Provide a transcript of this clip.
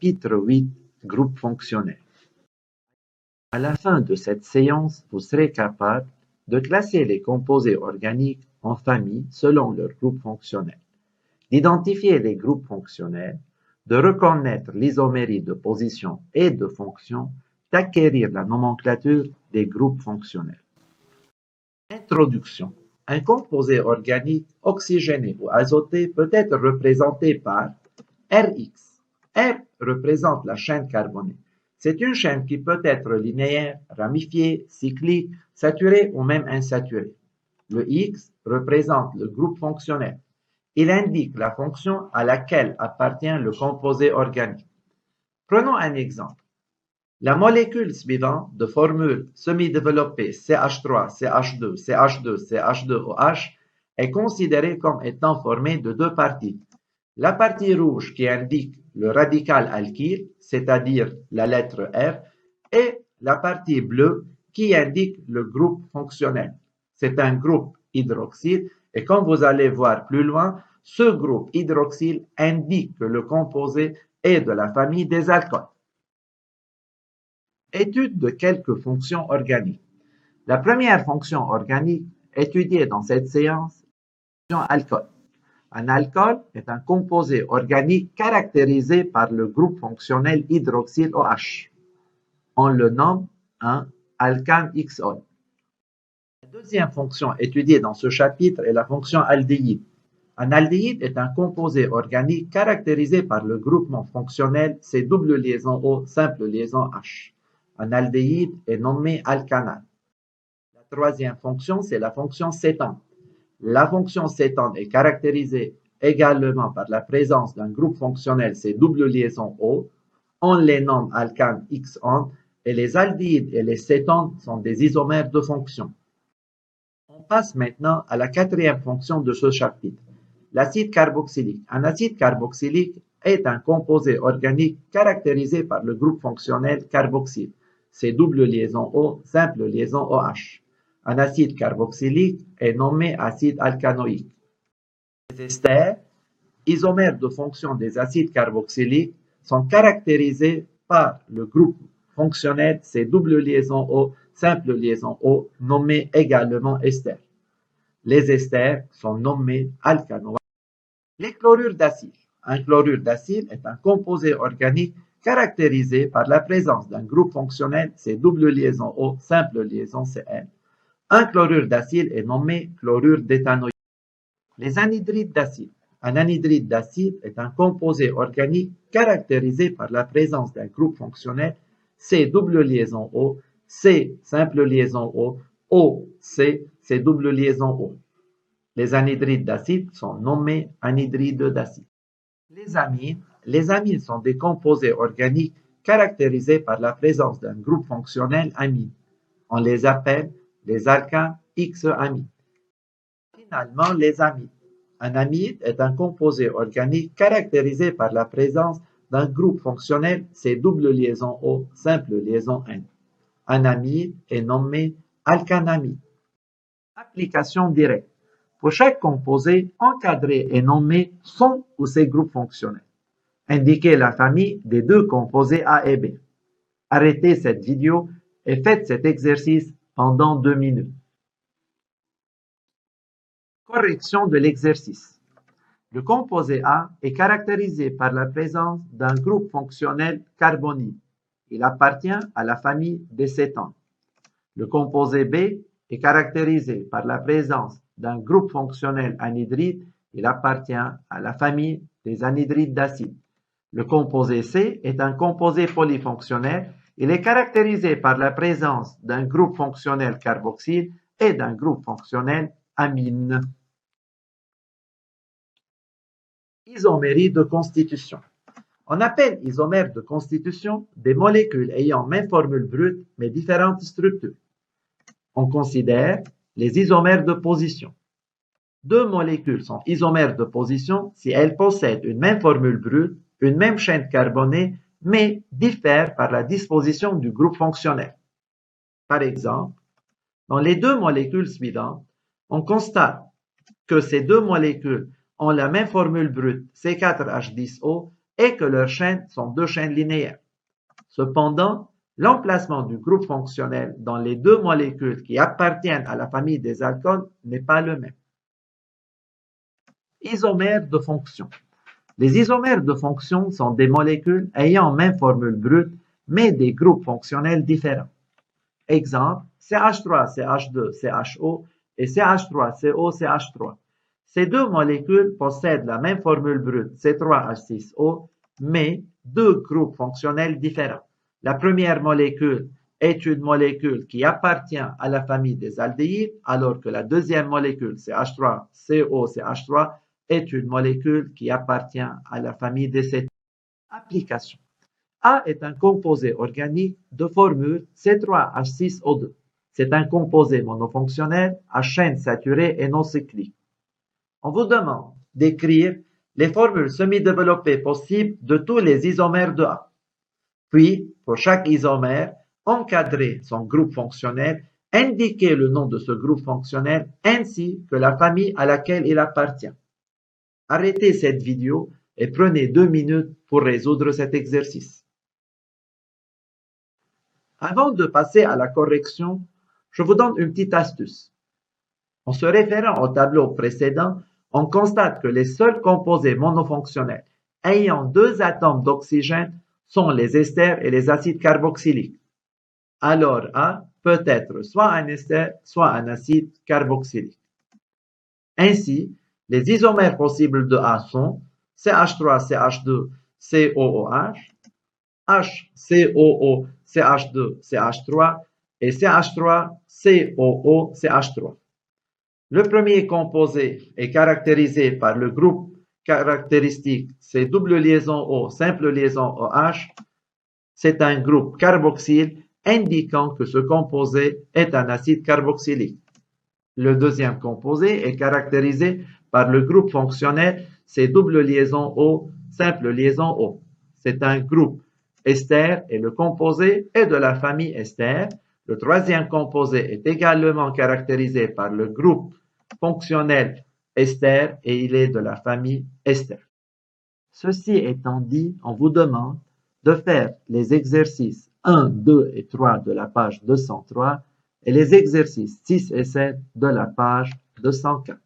Chapitre 8, Groupe fonctionnel. À la fin de cette séance, vous serez capable de classer les composés organiques en familles selon leur groupe fonctionnel, d'identifier les groupes fonctionnels, de reconnaître l'isomérie de position et de fonction, d'acquérir la nomenclature des groupes fonctionnels. Introduction. Un composé organique oxygéné ou azoté peut être représenté par Rx. R représente la chaîne carbonée. C'est une chaîne qui peut être linéaire, ramifiée, cyclique, saturée ou même insaturée. Le X représente le groupe fonctionnel. Il indique la fonction à laquelle appartient le composé organique. Prenons un exemple. La molécule suivante de formule semi-développée CH3, CH2, CH2, CH2OH est considérée comme étant formée de deux parties. La partie rouge qui indique le radical alkyle, c'est-à-dire la lettre R, et la partie bleue qui indique le groupe fonctionnel. C'est un groupe hydroxyle et comme vous allez voir plus loin, ce groupe hydroxyle indique que le composé est de la famille des alcools. Étude de quelques fonctions organiques. La première fonction organique étudiée dans cette séance est la fonction alcool. Un alcool est un composé organique caractérisé par le groupe fonctionnel hydroxyle OH. On le nomme un alcane XO. La deuxième fonction étudiée dans ce chapitre est la fonction aldéhyde. Un aldéhyde est un composé organique caractérisé par le groupement fonctionnel C double liaison O simple liaison H. Un aldéhyde est nommé alcanal. La troisième fonction, c'est la fonction cétone. La fonction cétone est caractérisée également par la présence d'un groupe fonctionnel C double liaison O. On les nomme alcanes XON et les aldéhydes et les cétones sont des isomères de fonction. On passe maintenant à la quatrième fonction de ce chapitre, l'acide carboxylique. Un acide carboxylique est un composé organique caractérisé par le groupe fonctionnel carboxyle. C'est double liaison O, simple liaison OH. Un acide carboxylique est nommé acide alcanoïque. Les esters, isomères de fonction des acides carboxyliques, sont caractérisés par le groupe fonctionnel C double liaison O, simple liaison O, nommé également ester. Les esters sont nommés alcanoïques. Les chlorures d'acide. Un chlorure d'acide est un composé organique caractérisé par la présence d'un groupe fonctionnel C double liaison O, simple liaison Cl. Un chlorure d'acide est nommé chlorure d'éthanoïque. Les anhydrides d'acide. Un anhydride d'acide est un composé organique caractérisé par la présence d'un groupe fonctionnel C double liaison O, C simple liaison O, O, C, C double liaison O. Les anhydrides d'acide sont nommés anhydrides d'acide. Les amines sont des composés organiques caractérisés par la présence d'un groupe fonctionnel amine. On les appelle les alcanes X-amines. Finalement, les amides. Un amide est un composé organique caractérisé par la présence d'un groupe fonctionnel C double liaison O, simple liaison N. Un amide est nommé alcanamide. Application directe. Pour chaque composé, encadrer et nommer son ou ses groupes fonctionnels. Indiquez la famille des deux composés A et B. Arrêtez cette vidéo et faites cet exercice pendant 2 minutes. Correction de l'exercice. Le composé A est caractérisé par la présence d'un groupe fonctionnel carbonyle. Il appartient à la famille des cétones. Le composé B est caractérisé par la présence d'un groupe fonctionnel anhydride. Il appartient à la famille des anhydrides d'acide. Le composé C est un composé polyfonctionnel. Il est caractérisé par la présence d'un groupe fonctionnel carboxyle et d'un groupe fonctionnel amine. Isomérie de constitution. On appelle isomères de constitution des molécules ayant même formule brute mais différentes structures. On considère les isomères de position. Deux molécules sont isomères de position si elles possèdent une même formule brute, une même chaîne carbonée, mais diffèrent par la disposition du groupe fonctionnel. Par exemple, dans les deux molécules suivantes, on constate que ces deux molécules ont la même formule brute C4H10O, et que leurs chaînes sont deux chaînes linéaires. Cependant, l'emplacement du groupe fonctionnel dans les deux molécules qui appartiennent à la famille des alcools n'est pas le même. Isomères de fonction. Les isomères de fonction sont des molécules ayant même formule brute, mais des groupes fonctionnels différents. Exemple, CH3, CH2, CHO et CH3, CO, CH3. Ces deux molécules possèdent la même formule brute, C3H6O, mais deux groupes fonctionnels différents. La première molécule est une molécule qui appartient à la famille des aldéhydes, alors que la deuxième molécule, CH3, CO, CH3, est une molécule qui appartient à la famille des cétines. Application. A est un composé organique de formule C3H6O2. C'est un composé monofonctionnel à chaîne saturée et non cyclique. On vous demande d'écrire les formules semi-développées possibles de tous les isomères de A. Puis, pour chaque isomère, encadrer son groupe fonctionnel, indiquer le nom de ce groupe fonctionnel ainsi que la famille à laquelle il appartient. Arrêtez cette vidéo et prenez 2 minutes pour résoudre cet exercice. Avant de passer à la correction, je vous donne une petite astuce. En se référant au tableau précédent, on constate que les seuls composés monofonctionnels ayant deux atomes d'oxygène sont les esters et les acides carboxyliques. Alors A peut être soit un ester, soit un acide carboxylique. Ainsi, les isomères possibles de A sont CH3, CH2, COOH, HCOO, CH2, CH3 et CH3, COO, CH3. Le premier composé est caractérisé par le groupe caractéristique C double liaison O, simple liaison OH. C'est un groupe carboxyle indiquant que ce composé est un acide carboxylique. Le deuxième composé est caractérisé par le groupe fonctionnel C double liaison O, simple liaison O. C'est un groupe ester et le composé est de la famille ester. Le troisième composé est également caractérisé par le groupe fonctionnel ester et il est de la famille ester. Ceci étant dit, on vous demande de faire les exercices 1, 2 et 3 de la page 203 et les exercices 6 et 7 de la page 204.